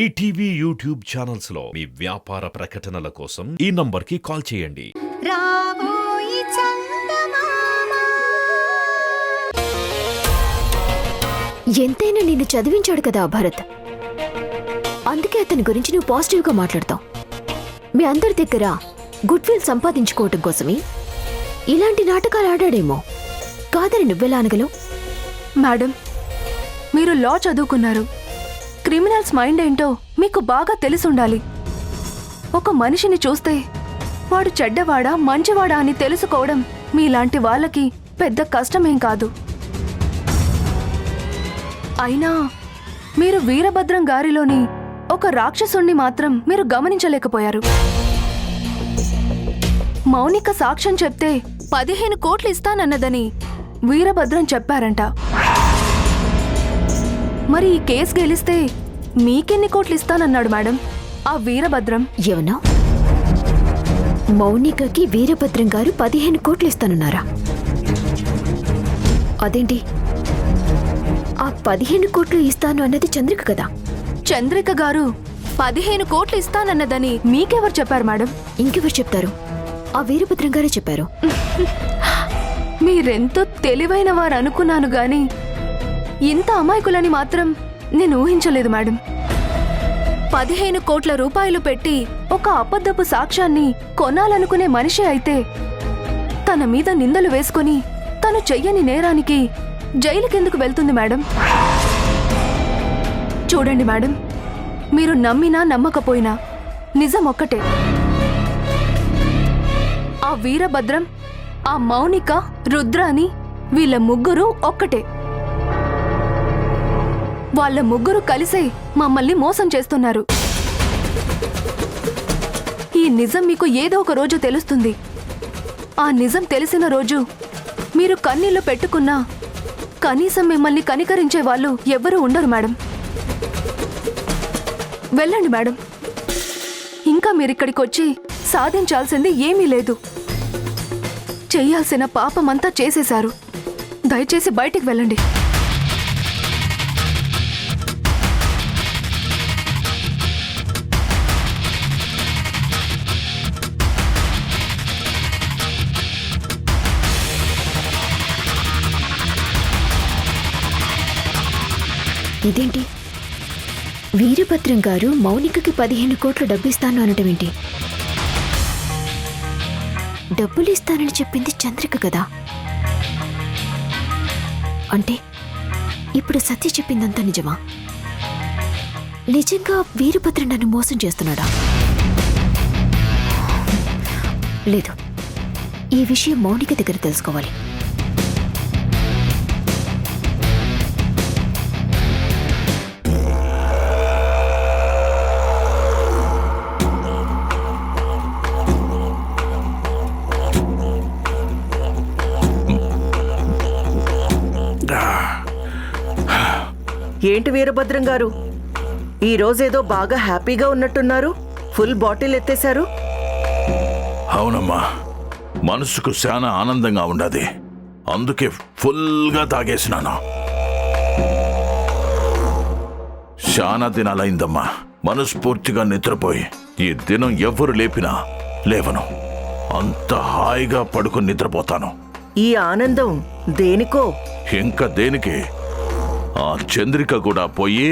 ETV YouTube channels లో మీ వ్యాపార ప్రకటనల కోసం ఈ నంబర్కి కాల్ చేయండి. రాబోయి చందమామ. ఎంతైనా నిన్ను చదివించాడు కదా భరత్. అందుకే అతని గురించి నువ్వు పాజిటివ్గా మాట్లాడతావు. మీ అందరి దగ్గర గుడ్ విల్ సంపాదించుకోవటం కోసమే ఇలాంటి నాటకాలు ఆడాడేమో. కాదని నువ్వెలా అనగలవు? మేడం, మీరు లా చదువుకున్నారు. క్రిమినల్స్ మైండ్ ఏంటో మీకు బాగా తెలిసుండాలి. ఒక మనిషిని చూస్తే వాడు చెడ్డవాడా మంచివాడా అని తెలుసుకోవడం మీలాంటి వాళ్ళకి పెద్ద కష్టమేం కాదు. అయినా మీరు వీరభద్రం గారిలోని ఒక రాక్షసుణ్ణి మాత్రం మీరు గమనించలేకపోయారు. మౌనిక సాక్ష్యం చెప్తే 15 కోట్లు ఇస్తానన్నదని వీరభద్రం చెప్పారంట. మరి ఈ కేసు గెలిస్తే మీకెన్ని కోట్లు ఇస్తానన్నాడు మేడం ఆ వీరభద్రం? ఏమన్నా? మౌనికకి వీరభద్రం గారు 15 కోట్లు ఇస్తానన్నారా? అదేంటి? ఆ 15 కోట్లు ఇస్తాను అన్నది చంద్రిక కదా. చంద్రిక గారు 15 కోట్లు ఇస్తానన్నదని మీకెవరు చెప్పారు మేడం? ఇంకెవరు చెప్తారు? ఆ వీరభద్రం గారే చెప్పారు. మీరెంతో తెలివైన వారు అనుకున్నాను గాని ఇంత అమాయకులని మాత్రం నేను ఊహించలేదు మేడం. 15 కోట్ల రూపాయలు పెట్టి ఒక అబద్ధపు సాక్ష్యాన్ని కొనాలనుకునే మనిషి అయితే తన మీద నిందలు వేసుకొని తను చెయ్యని నేరానికి జైలుకెందుకు వెళ్తుంది మేడం? చూడండి మేడం, మీరు నమ్మినా నమ్మకపోయినా నిజం ఒక్కటే. ఆ వీరభద్రం, ఆ మౌనిక, రుద్రాని వీళ్ళ ముగ్గురు ఒక్కటే. వాళ్ళ ముగ్గురు కలిసే మమ్మల్ని మోసం చేస్తున్నారు. ఈ నిజం మీకు ఏదో ఒక రోజు తెలుస్తుంది. ఆ నిజం తెలిసిన రోజు మీరు కన్నీళ్లు పెట్టుకున్నా కనీసం మిమ్మల్ని కనికరించే వాళ్ళు ఎవ్వరూ ఉండరు మేడం. వెళ్ళండి మేడం. ఇంకా మీరిక్కడికొచ్చి సాధించాల్సింది ఏమీ లేదు. చెయ్యాల్సిన పాపమంతా చేసేశారు. దయచేసి బయటికి వెళ్ళండి. ఇదేంటి? వీరభద్రం గారు మౌనికకి 15 కోట్లు డబ్బిస్తాను అనటం ఏంటి? డబ్బులు ఇస్తానని చెప్పింది చంద్రిక కదా. అంటే ఇప్పుడు సత్య చెప్పిందంతా నిజమా? నిజంగా వీరభద్రం నన్ను మోసం చేస్తున్నాడా? లేదు, ఈ విషయం మౌనిక దగ్గర తెలుసుకోవాలి. ఏంటి వీరభద్రం గారు, ఈరోజేదో బాగా హ్యాపీగా ఉన్నట్టున్నారు? ఫుల్ బాటిల్ ఎత్తేశారు. అవునమ్మా, మనసుకు చాలా ఆనందంగా ఉండదు. అందుకే ఫుల్గా తాగేసినాను. చాలా దినాలైందమ్మా మనస్ఫూర్తిగా నిద్రపోయి. ఈ దినం ఎవరు లేపినా లేవను. అంత హాయిగా పడుకుని నిద్రపోతాను. ఈ ఆనందం దేనికో? ఇంకా దేనికి? ఆ చంద్రిక కూడా పోయి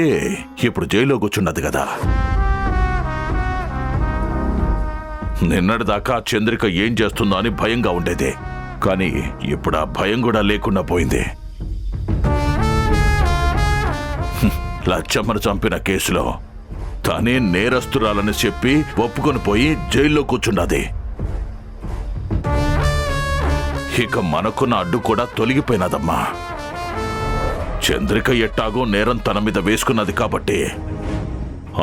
ఇప్పుడు జైల్లో కూర్చున్నది కదా. నిన్నటిదాకా చంద్రిక ఏం చేస్తుందో అని భయంగా ఉండేది. కానీ ఇప్పుడు ఆ భయం కూడా లేకుండా పోయింది. లచ్చమ్మను చంపిన కేసులో తనే నేరస్తురాలని చెప్పి ఒప్పుకొని పోయి జైల్లో కూర్చున్నది. ఇక మనకున్న అడ్డు కూడా తొలగిపోయినదమ్మా. చంద్రిక ఎట్టాగో నేరం తన మీద వేసుకున్నది కాబట్టి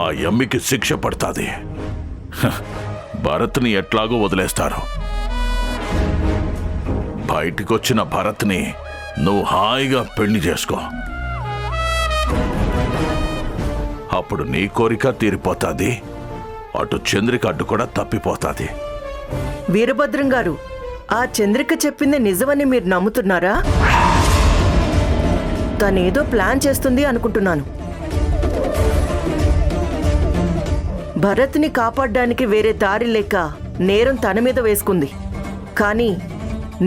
ఆ ఎమ్మికి శిక్ష పడుతుంది. భరత్ని ఎట్లాగో వదిలేస్తారు. బయటికొచ్చిన భరత్ని నువ్వు హాయిగా పెళ్లి చేసుకో. అప్పుడు నీ కోరిక తీరిపోతుంది. అటు చంద్రిక అడ్డు కూడా తప్పిపోతుంది. వీరభద్రం గారు, ఆ చంద్రిక చెప్పింది నిజమని మీరు నమ్ముతున్నారా? తనేదో ప్లాన్ చేస్తుంది అనుకుంటున్నాను. భరత్ని కాపాడ్డానికి వేరే దారి లేక నేరం తన మీద వేసుకుంది. కానీ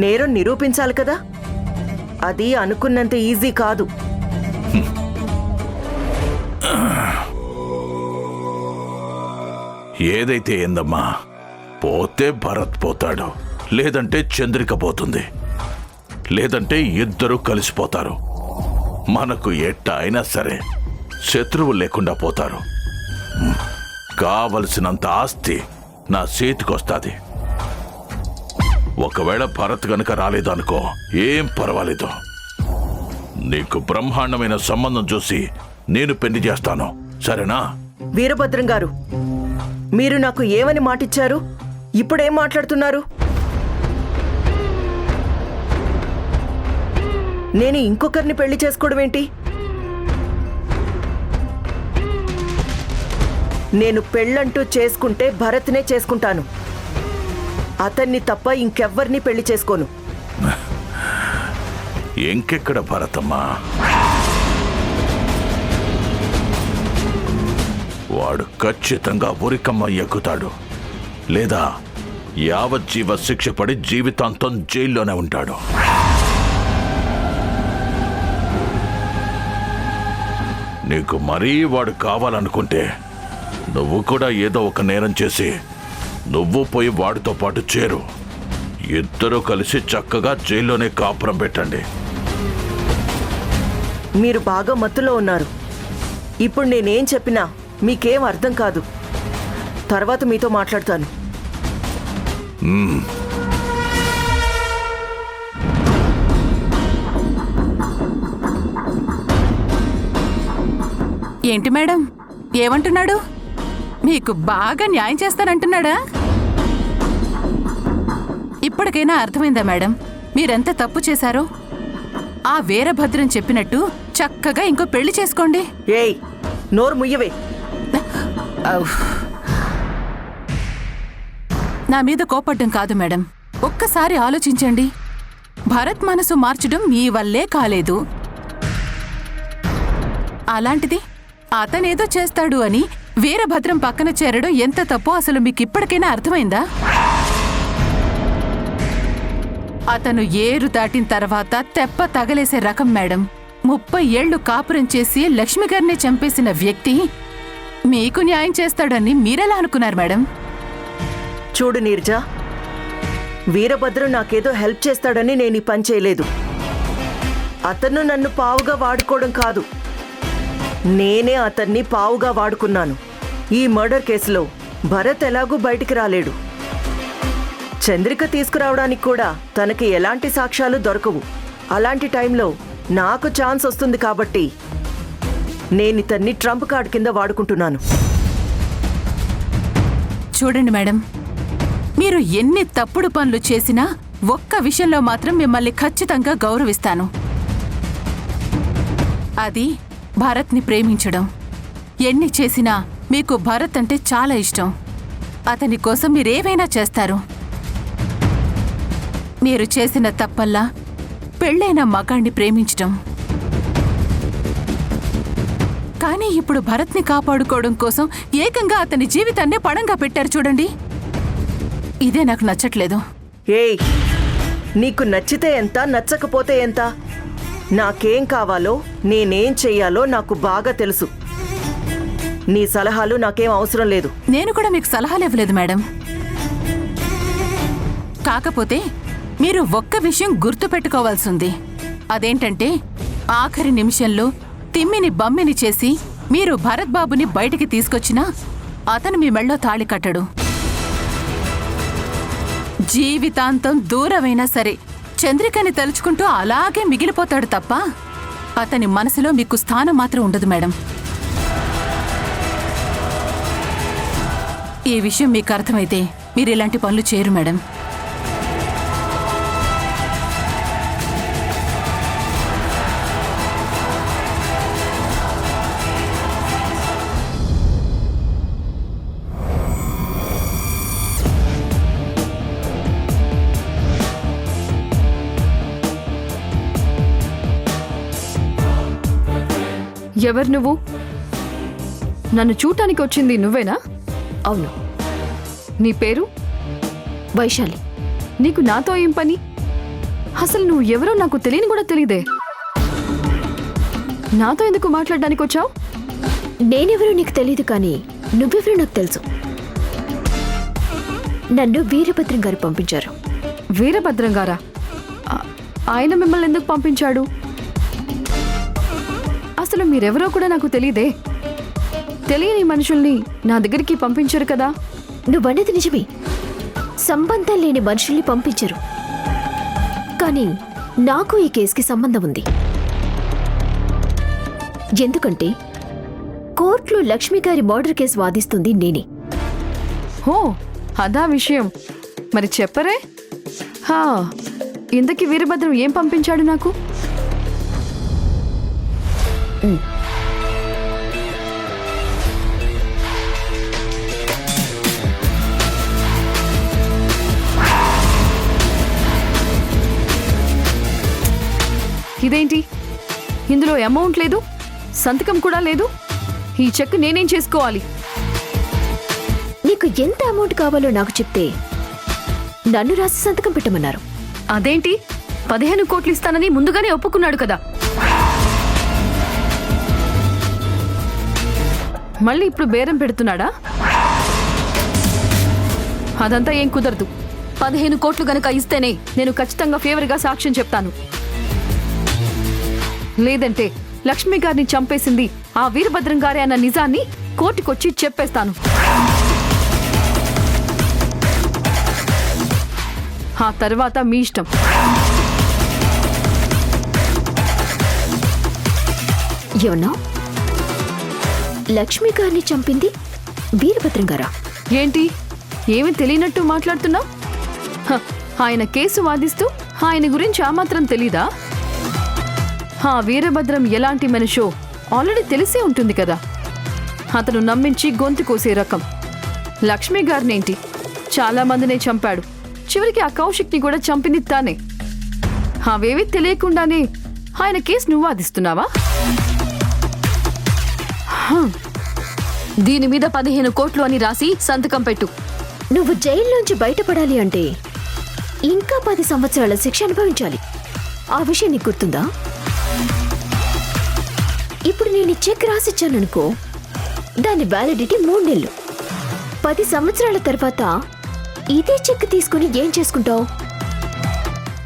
నేరం నిరూపించాలి కదా, అది అనుకున్నంత ఈజీ కాదు. ఏదైతే ఏందమ్మా, పోతే భరత్ పోతాడు, లేదంటే చంద్రిక పోతుంది, లేదంటే ఇద్దరూ కలిసిపోతారు. మనకు ఎట్ట అయినా సరే శత్రువు లేకుండా పోతారు. కావలసినంత ఆస్తి నా చేతికొస్తుంది. ఒకవేళ భరత్ గనుక రాలేదనుకో, ఏం పర్వాలేదు. నీకు బ్రహ్మాండమైన సంబంధం చూసి నేను పెళ్లి చేస్తాను, సరేనా? వీరభద్రం గారు, మీరు నాకు ఏమని మాటిచ్చారు? ఇప్పుడేం మాట్లాడుతున్నారు? నేను ఇంకొకరిని పెళ్లి చేసుకోవడం ఏంటి? నేను పెళ్ళంటూ చేసుకుంటే భరత్నే చేసుకుంటాను. అతన్ని తప్ప ఇంకెవ్వరిని పెళ్లి చేసుకోను. ఇంకెక్కడ భరతమ్మా? వాడు ఖచ్చితంగా ఉరికమ్మ ఎక్కుతాడు, లేదా యావజ్జీవ శిక్ష పడి జీవితాంతం జైల్లోనే ఉంటాడు. నీకు మరీ వాడు కావాలనుకుంటే నువ్వు కూడా ఏదో ఒక నేరం చేసి నువ్వు పోయి వాడితో పాటు చేరు. ఇద్దరూ కలిసి చక్కగా జైల్లోనే కాపురం పెట్టండి. మీరు బాగా మత్తులో ఉన్నారు. ఇప్పుడు నేనేం చెప్పినా మీకేం అర్థం కాదు. తర్వాత మీతో మాట్లాడతాను. ఏంటి మేడం, ఏమంటున్నాడు? మీకు బాగా న్యాయం చేస్తానంటున్నాడా? ఇప్పటికైనా అర్థమైందా మేడం మీరెంత తప్పు చేశారో? ఆ వీరభద్రం చెప్పినట్టు చక్కగా ఇంకో పెళ్లి చేసుకోండి. ఏయ్, నోరు ముయ్యవే. నా మీద కోపడ్డం కాదు మేడం, ఒక్కసారి ఆలోచించండి. భరత్ మనసు మార్చడం మీ వల్లే కాలేదు. అలాంటిది అతనేదో చేస్తాడు అని వీరభద్రం పక్కన చేరడం ఎంత తప్పో అసలు మీకు ఇప్పటికైనా అర్థమైందా? అతను ఏరు దాటిన తర్వాత తెప్ప తగలేసే రకం మేడం. 30 ఏళ్లు కాపురం చేసి లక్ష్మి గారిని చంపేసిన వ్యక్తి మీకు న్యాయం చేస్తాడని మీరెలా అనుకున్నారు మేడం? చూడు నీర్జా, వీరభద్రం నాకేదో హెల్ప్ చేస్తాడని నేను ఈ పని చేయలేదు. అతను నన్ను పావుగా వాడుకోవడం కాదు, నేనే అతన్ని పావుగా వాడుకున్నాను. ఈ మర్డర్ కేసులో భరత్ ఎలాగూ బయటికి రాలేడు. చంద్రిక తీసుకురావడానికి కూడా తనకి ఎలాంటి సాక్ష్యాలు దొరకవు. అలాంటి టైంలో నాకు ఛాన్స్ వస్తుంది కాబట్టి నేనితన్ని ట్రంప్ కార్డ్ కింద వాడుకుంటున్నాను. చూడండి మేడం, మీరు ఎన్ని తప్పుడు పనులు చేసినా ఒక్క విషయంలో మాత్రం మిమ్మల్ని ఖచ్చితంగా గౌరవిస్తాను. అది భరత్ని ప్రేమించడం. ఎన్ని చేసినా మీకు భరత్ అంటే చాలా ఇష్టం. అతని కోసం మీరేవైనా చేస్తారు. మీరు చేసిన తప్పల్లా పెళ్ళైన మగాణ్ణి ప్రేమించటం. కానీ ఇప్పుడు భరత్ని కాపాడుకోవడం కోసం ఏకంగా అతని జీవితాన్నే పణంగా పెట్టారు చూడండి. ఇదే నాకు నచ్చట్లేదు. ఏయ్, నీకు నచ్చితే ఎంత, నచ్చకపోతే ఎంత? నాకేం కావాలో, నేనేం చెయ్యాలో నాకు బాగా తెలుసు. నీ సలహాలు నాకేం అవసరం లేదు. నేను కూడా మీకు సలహాలు ఇవ్వలేదు మేడం. కాకపోతే మీరు ఒక్క విషయం గుర్తుపెట్టుకోవాల్సింది. అదేంటంటే ఆఖరి నిమిషంలో తిమ్మిని బమ్మిని చేసి మీరు భరత్ బాబుని బయటికి తీసుకొచ్చినా అతను మీ మెళ్ళో తాళి కట్టడు. జీవితాంతం దూరమైనా సరే చంద్రికని తలుచుకుంటూ అలాగే మిగిలిపోతాడు తప్ప అతని మనసులో మీకు స్థానం మాత్రం ఉండదు మేడం. ఈ విషయం మీకు అర్థమైతే మీరు ఇలాంటి పనులు చేయరు మేడం. ఎవరు నువ్వు? నన్ను చూడటానికి వచ్చింది నువ్వేనా? అవును. నీ పేరు? వైశాలి. నీకు నాతో ఏం పని? అసలు నువ్వు ఎవరో నాకు తెలియని కూడా తెలియదే. నాతో ఎందుకు మాట్లాడడానికి వచ్చావు? నేనెవరో నీకు తెలీదు, కానీ నువ్వెవరో నాకు తెలుసు. నన్ను వీరభద్రం గారు పంపించారు. వీరభద్రం గారా? ఆయన మిమ్మల్ని ఎందుకు పంపించాడు? అసలు మీరెవరో కూడా నాకు తెలియదే. తెలియని మనుషుల్ని నా దగ్గరికి పంపించారు కదా. నువ్వనేది నిజమే, సంబంధం లేని మనుషుల్ని పంపించరు. కానీ నాకు ఈ కేసుకి సంబంధం ఉంది. ఎందుకంటే కోర్టులో లక్ష్మి గారి మర్డర్ కేసు వాదిస్తుంది నేనే. హో, అదా విషయం. మరి చెప్పరే. హా, ఇంతకీ వీరభద్రం ఏం పంపించాడు నాకు? ఇదేంటి? ఇందులో అమౌంట్ లేదు, సంతకం కూడా లేదు. ఈ చెక్ నేనేం చేసుకోవాలి? నీకు ఎంత అమౌంట్ కావాలో నాకు చెప్తే నన్ను రాసి సంతకం పెట్టమన్నారు. అదేంటి? 15 కోట్లు ఇస్తానని ముందుగానే ఒప్పుకున్నాడు కదా. మళ్ళీ ఇప్పుడు బేరం పెడుతున్నాడా? అదంతా ఏం కుదరదు. 15 కోట్లు గనక ఇస్తేనే నేను ఖచ్చితంగా ఫేవర్గా సాక్ష్యం చెప్తాను. లేదంటే లక్ష్మి గారిని చంపేసింది ఆ వీరభద్రం గారే అన్న నిజాన్ని కోర్టుకొచ్చి చెప్పేస్తాను. ఆ తర్వాత మీ ఇష్టం. ఏమన్నా? లక్ష్మి గారిని చంపింది వీరభద్రం గారా? ఏంటి, ఏమీ తెలియనట్టు మాట్లాడుతున్నావు? ఆయన కేసు వాదిస్తూ ఆయన గురించి ఆ మాత్రం తెలీదా? ఆ వీరభద్రం ఎలాంటి మనిషో ఆల్రెడీ తెలిసే ఉంటుంది కదా. అతను నమ్మించి గొంతు కోసే రకం. లక్ష్మి గారినేంటి, చాలా మందినే చంపాడు. చివరికి ఆ కౌశిక్ని కూడా చంపింది తానే. అవేవి తెలియకుండానే ఆయన కేసు నువ్వు వాదిస్తున్నావా? దీని మీద 15 కోట్లు అని రాసి సంతకం పెట్టు. నువ్వు జైల్లోంచి బయటపడాలి అంటే ఇంకా 10 సంవత్సరాల శిక్ష అనుభవించాలి. ఆ విషయం నీకు గుర్తుందా? ఇప్పుడు నేను చెక్ రాసిచ్చాననుకో, దాని వ్యాలిడిటీ 3 నెలలు. 10 సంవత్సరాల తర్వాత ఇదే చెక్ తీసుకుని ఏం చేసుకుంటావు?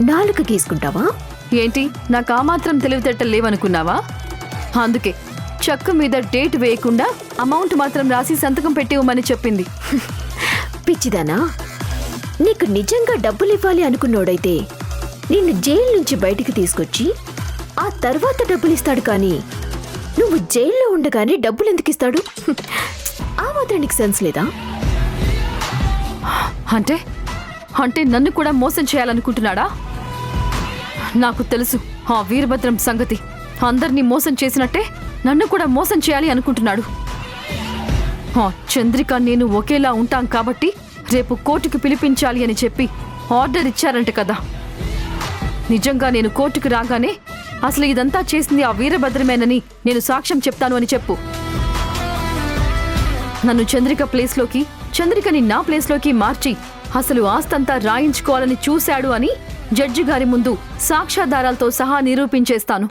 4 గీసుకుంటావా? ఏంటి, నాకు ఆ మాత్రం తెలివితేటలు లేవనుకున్నావా? అందుకే చెక్ మీద డేట్ వేయకుండా అమౌంట్ మాత్రం రాసి సంతకం పెట్టివ్వమని చెప్పింది. పిచ్చిదానా, నీకు నిజంగా డబ్బులు ఇవ్వాలి అనుకున్నోడైతే నిన్ను జైలు నుంచి బయటికి తీసుకొచ్చి ఆ తర్వాత డబ్బులు ఇస్తాడు. కానీ నువ్వు జైల్లో ఉండగానే డబ్బులు ఎందుకు ఇస్తాడు? ఆ మాత్రం నీకు సెన్స్ లేదా? అంటే అంటే నన్ను కూడా మోసం చేయాలనుకుంటున్నాడా? నాకు తెలుసు ఆ వీరభద్రం సంగతి. అందరినీ మోసం చేసినట్టే నన్ను కూడా మోసం చేయాలి అనుకుంటున్నాడు. చంద్రిక నేను ఒకేలా ఉంటాం కాబట్టి రేపు కోర్టుకు పిలిపించాలి అని చెప్పి ఆర్డర్ ఇచ్చారంట కదా. నిజంగా నేను కోర్టుకు రాగానే అసలు ఇదంతా చేసింది ఆ వీరభద్రమేనని నేను సాక్ష్యం చెప్తాను అని చెప్పు. నన్ను చంద్రిక ప్లేస్లోకి, చంద్రికని నా ప్లేస్లోకి మార్చి అసలు ఆస్తంతా రాయించుకోవాలని చూశాడు అని జడ్జి గారి ముందు సాక్ష్యాధారాలతో సహా నిరూపించేస్తాను.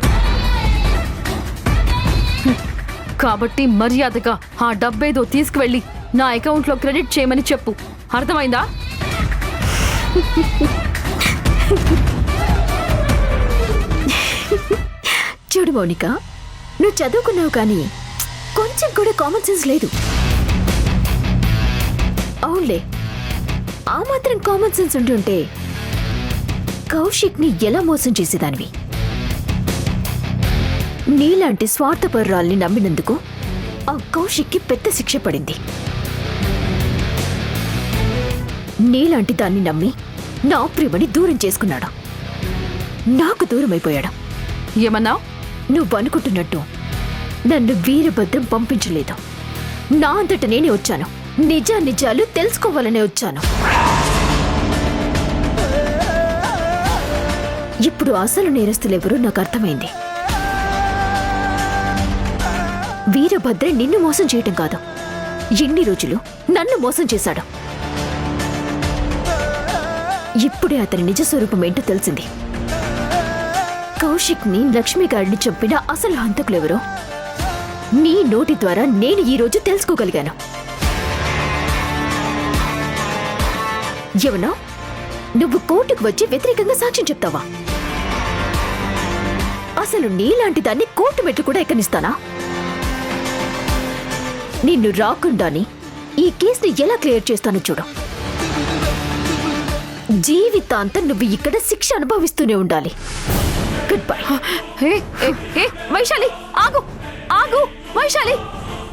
కాబట్టి మర్యాదగా ఆ డబ్బేదో తీసుకువెళ్ళి నా అకౌంట్లో క్రెడిట్ చేయమని చెప్పు. అర్థమైందా? చూడు మౌనిక, నువ్వు చదువుకున్నావు కానీ కొంచెం కూడా కామన్ సెన్స్ లేదు. అవునులే, ఆ మాత్రం కామన్ సెన్స్ ఉంటుంటే కౌశిక్ని ఎలా మోసం చేసేదానివి? నీలాంటి స్వార్థపరురాల్ని నమ్మినందుకు ఆ కౌశిక్కి పెద్ద శిక్ష పడింది. నీలాంటి దాన్ని నమ్మి నా ప్రేమని దూరం చేసుకున్నాడు. నాకు దూరం అయిపోయాడు. ఏమన్నావు? నువ్వు అనుకుంటున్నట్టు నన్ను వీరభద్రం పంపించలేదు. నా అంతట నేనే వచ్చాను. నిజాలు తెలుసుకోవాలనే వచ్చాను. ఇప్పుడు అసలు నేరస్తులెవరూ నాకు అర్థమైంది. వీరభద్ర నిన్ను మోసం చేయటం కాదు, ఎన్ని రోజులు నన్ను మోసం చేశాడు. ఇప్పుడే అతని నిజ స్వరూపం ఏంటో తెలిసింది. కౌశిక్ ని లక్ష్మి గారిని చంపిన అసలు హంతకులెవరో నీ నోటి ద్వారా నేను ఈ రోజు తెలుసుకోగలిగాను. ఏమన్నా నువ్వు కోర్టుకు వచ్చి వ్యతిరేకంగా సాక్ష్యం చెప్తావా? అసలు నీలాంటి దాన్ని కోర్టు మెట్లు కూడా ఎక్కనిస్తానా? నిన్ను రాకుండాని ఈ కేసుని ఎలా క్లియర్ చేస్తానో చూడు. జీవితాంతం నువ్వు ఇక్కడ శిక్ష అనుభవిస్తూనే ఉండాలి. Good bye. వైశాలి ఆగు, ఆగు, వైశాలి,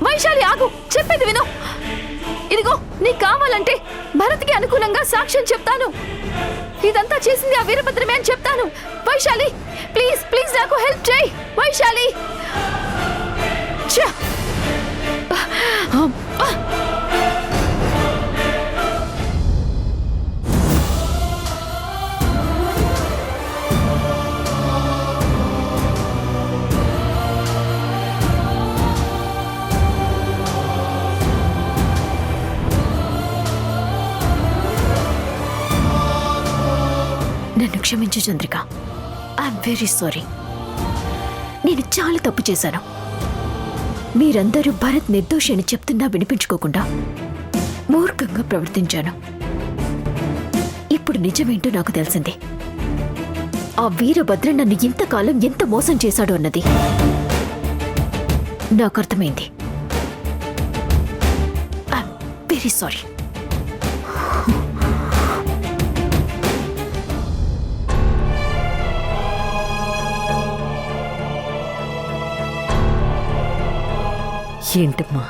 వైశాలి ఆగు, చెప్పేది విను. ఇదిగో నీకు కావాలంటే భరత్కి అనుకూలంగా సాక్ష్యం చెప్తాను. ఇదంతా చేసింది ఆ వీరభద్రమే అని చెప్తాను. వైశాలి ప్లీజ్ ప్లీజ్ నాకు హెల్ప్ చేయి వైశాలి. నన్ను క్షమించు చంద్రిక. I'm very sorry. నేను చాలా తప్పు చేశాను. మీరందరూ భరత్ నిర్దోషి అని చెప్తున్నా వినిపించుకోకుండా మూర్ఖంగా ప్రవర్తించాను. ఇప్పుడు నిజమేంటో నాకు తెలిసింది. ఆ వీరభద్ర నన్ను ఇంతకాలం ఎంత మోసం చేశాడు అన్నది నాకు అర్థమైంది. I'm very sorry. ఏంటమ్మా,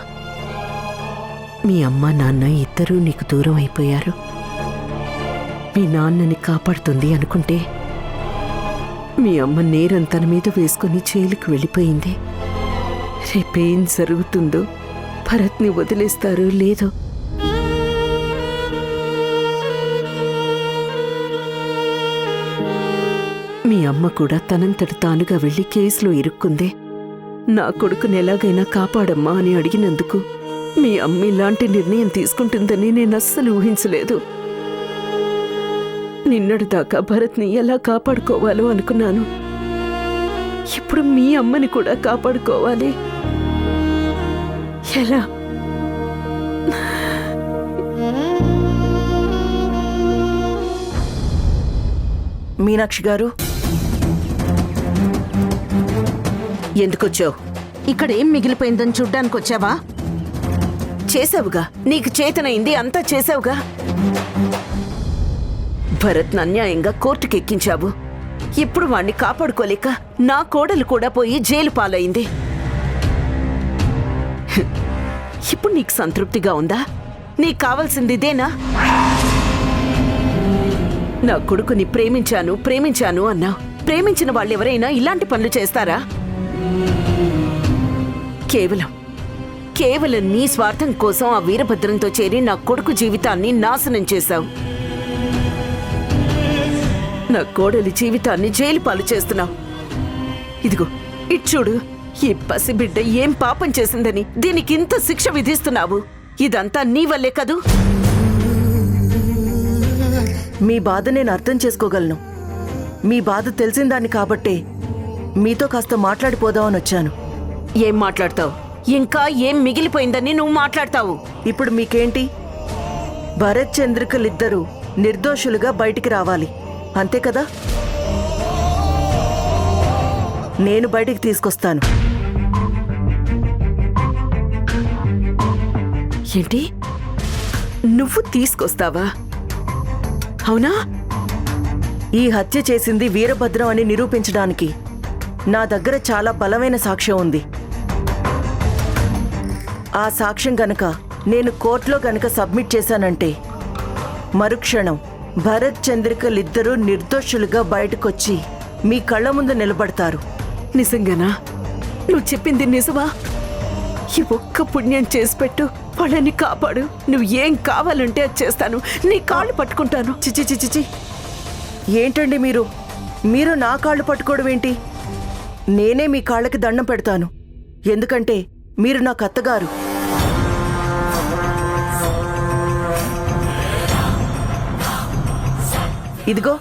మీ అమ్మ నాన్న ఇద్దరూ నీకు దూరం అయిపోయారు. మీ నాన్నని కాపాడుతుంది అనుకుంటే మీ అమ్మ నేరం తన మీద వేసుకుని జైలుకు వెళ్ళిపోయింది. రేపేం జరుగుతుందో, భరత్ని వదిలేస్తారో లేదో. మీ అమ్మ కూడా తనంతట తానుగా వెళ్లి కేసులో ఇరుక్కుందే. నా కొడుకుని ఎలాగైనా కాపాడమ్మా అని అడిగినందుకు మీ అమ్మ ఇలాంటి నిర్ణయం తీసుకుంటుందని నేను అస్సలు ఊహించలేదు. నిన్నటిదాకా భరత్ని ఎలా కాపాడుకోవాలో అనుకున్నాను. ఇప్పుడు మీ అమ్మని కూడా కాపాడుకోవాలి. ఎలా? మీనాక్షి గారు, ఎందుకొచ్చావు? ఇక్కడ ఏం మిగిలిపోయిందని చూడ్డానికి వచ్చావా? చేసావుగా, నీకు చేతనైంది అంతా చేసావుగా. భరత్ అన్యాయంగా కోర్టుకి ఎక్కించావు. ఇప్పుడు వాణ్ణి కాపాడుకోలేక నా కోడలు కూడా పోయి జైలు పాలైంది. ఇప్పుడు నీకు సంతృప్తిగా ఉందా? నీకు కావాల్సింది ఇదేనా? నా కొడుకుని ప్రేమించాను ప్రేమించాను అన్నావు. ప్రేమించిన వాళ్ళెవరైనా ఇలాంటి పనులు చేస్తారా? కేవలం నీ స్వార్థం కోసం ఆ వీరభద్రంతో చేరి నా కొడుకు జీవితాన్ని నాశనం చేశావు. నా కోడలి జీవితాన్ని జైలు పాలు చేస్తున్నావు. ఇదిగో ఇటు చూడు, ఈ పసిబిడ్డ ఏం పాపం చేసిందని దీనికింత శిక్ష విధిస్తున్నావు. ఇదంతా నీ వల్లే కదూ. మీ బాధ నేను అర్థం చేసుకోగలను. మీ బాధ తెలిసిందాన్ని కాబట్టే మీతో కాస్త మాట్లాడిపోదామని వచ్చాను. ఏం మాట్లాడతావు? ఇంకా ఏం మిగిలిపోయిందని నువ్వు మాట్లాడతావు? ఇప్పుడు మీకేంటి? భరత్ చంద్రికలిద్దరూ నిర్దోషులుగా బయటికి రావాలి, అంతే కదా? నేను బయటికి తీసుకొస్తాను. ఏంటి? నువ్వు తీసుకొస్తావా? అవునా? ఈ హత్య చేసింది వీరభద్రం అని నిరూపించడానికి నా దగ్గర చాలా బలమైన సాక్ష్యం ఉంది. ఆ సాక్ష్యం గనక నేను కోర్టులో గనక సబ్మిట్ చేశానంటే మరుక్షణం భరత్ చంద్రికలిద్దరూ నిర్దోషులుగా బయటకొచ్చి మీ కళ్ళ ముందు నిలబడతారు. నిజంగానా? నువ్వు చెప్పింది నిజమా? ఈ ఒక్క పుణ్యం చేసి పెట్టు, వాళ్ళని కాపాడు. నువ్వు ఏం కావాలంటే అది చేస్తాను. నీ కాళ్ళు పట్టుకుంటాను. చిచి చిచి చి ఏంటండి మీరు నా కాళ్ళు పట్టుకోవడం ఏంటి? నేనే మీ కాళ్ళకి దండం పెడతాను. ఎందుకంటే మీరు నాకు అత్తగారు. ఇదిగో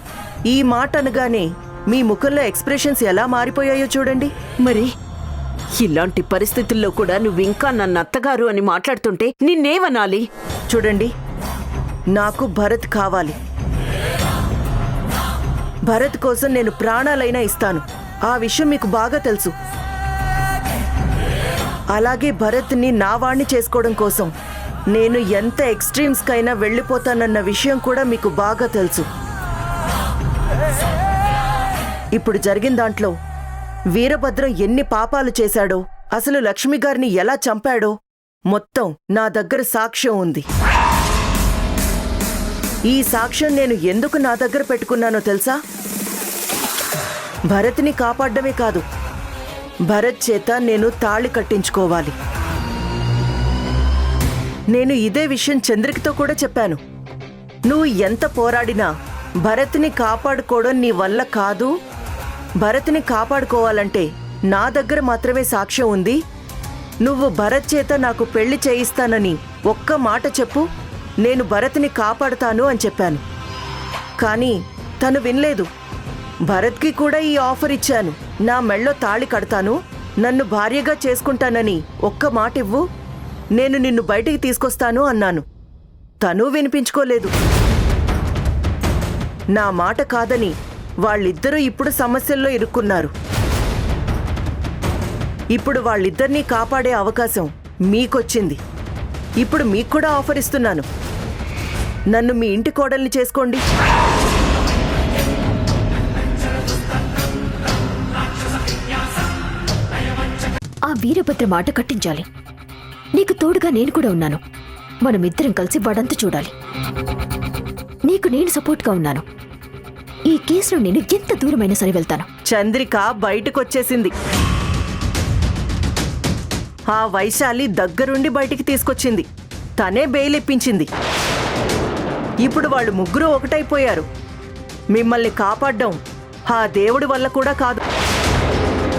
ఈ మాట అనగానే మీ ముఖంలో ఎక్స్ప్రెషన్స్ ఎలా మారిపోయాయో చూడండి. మరి ఇలాంటి పరిస్థితుల్లో కూడా నువ్వు ఇంకా నన్ను అత్తగారు అని మాట్లాడుతుంటే నిన్నేమనాలి? చూడండి, నాకు భరత్ కావాలి. భరత్ కోసం నేను ప్రాణాలైనా ఇస్తాను. ఆ విషయం మీకు బాగా తెలుసు. అలాగే భరత్ని నా వాణ్ణి చేసుకోవడం కోసం నేను ఎంత ఎక్స్ట్రీమ్స్కైనా వెళ్ళిపోతానన్న విషయం కూడా మీకు బాగా తెలుసు. ఇప్పుడు జరిగిన దాంట్లో వీరభద్రం ఎన్ని పాపాలు చేశాడో, అసలు లక్ష్మి గారిని ఎలా చంపాడో మొత్తం నా దగ్గర సాక్ష్యం ఉంది. ఈ సాక్ష్యం నేను ఎందుకు నా దగ్గర పెట్టుకున్నానో తెలుసా? భరత్ని కాపాడమే కాదు, భరత్ చేత నేను తాళి కట్టించుకోవాలి. నేను ఇదే విషయం చంద్రికతో కూడా చెప్పాను. నువ్వు ఎంత పోరాడినా భరత్ని కాపాడుకోవడం నీ వల్ల కాదు. భరత్ని కాపాడుకోవాలంటే నా దగ్గర మాత్రమే సాక్ష్యం ఉంది. నువ్వు భరత్ చేత నాకు పెళ్లి చేయిస్తానని ఒక్క మాట చెప్పు, నేను భరత్ని కాపాడుతాను అని చెప్పాను. కానీ తను వినలేదు. భరత్కి కూడా ఈ ఆఫర్ ఇచ్చాను. నా మెళ్ళో తాళి కడతాను, నన్ను భార్యగా చేసుకుంటానని ఒక్క మాట ఇవ్వు, నేను నిన్ను బయటికి తీసుకొస్తాను అన్నాను. తను వినిపించుకోలేదు. నా మాట కాదని వాళ్ళిద్దరూ ఇప్పుడు సమస్యల్లో ఇరుక్కున్నారు. ఇప్పుడు వాళ్ళిద్దరినీ కాపాడే అవకాశం మీకొచ్చింది. ఇప్పుడు మీకు కూడా ఆఫర్ ఇస్తున్నాను. నన్ను మీ ఇంటి కోడల్ని చేసుకోండి. ఆ వీరభద్ర మాట కట్టించాలి. నీకు తోడుగా నేను కూడా ఉన్నాను. మనమిద్దరం కలిసి వాడంతా చూడాలి. నీకు నేను సపోర్ట్గా ఉన్నాను. ఈ కేసులో నేను ఎంత దూరమైనా సరే వెళ్తాను. చంద్రిక బయటకొచ్చేసింది. ఆ వైశాలి దగ్గరుండి బయటికి తీసుకొచ్చింది. తనే బెయిల్ ఇప్పించింది. ఇప్పుడు వాళ్ళు ముగ్గురు ఒకటైపోయారు. మిమ్మల్ని కాపాడ్డం ఆ దేవుడి వల్ల కూడా కాదు.